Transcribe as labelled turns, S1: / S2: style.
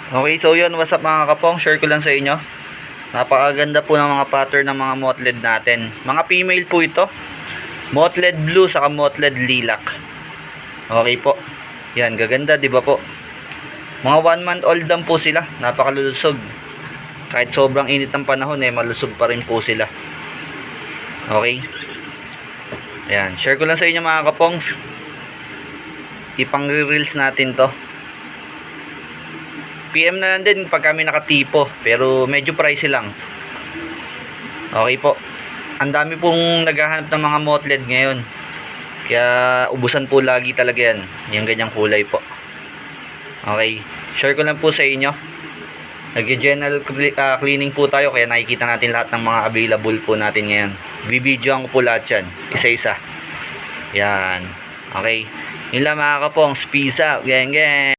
S1: Okay, so yun, what's up mga kapong, share ko lang sa inyo. Napakaganda po ng mga pattern ng mga moth LED natin. Mga female po ito. Moth LED blue saka moth LED lilac. Okay po. Yan, gaganda, di ba po? Mga 1 month old lang po sila. Napakalulusog. Kahit sobrang init ng panahon malusog pa rin po sila. Okay. Yan, share ko lang sa inyo mga kapongs. Ipang-reels natin to. PM na lang din pag kami nakatipo, pero medyo pricey lang. Okay po. Ang dami pong naghahanap ng mga moth LED ngayon. Kaya ubusan po lagi talaga yan. Yung ganyang kulay po. Okay. Share ko lang po sa inyo. Nag-general cleaning po tayo, kaya nakikita natin lahat ng mga available po natin ngayon. Bibidyoan ko po lahat yan. Isa-isa. Yan. Okay. Yun lang mga kapongs. Peace out. Gang gang.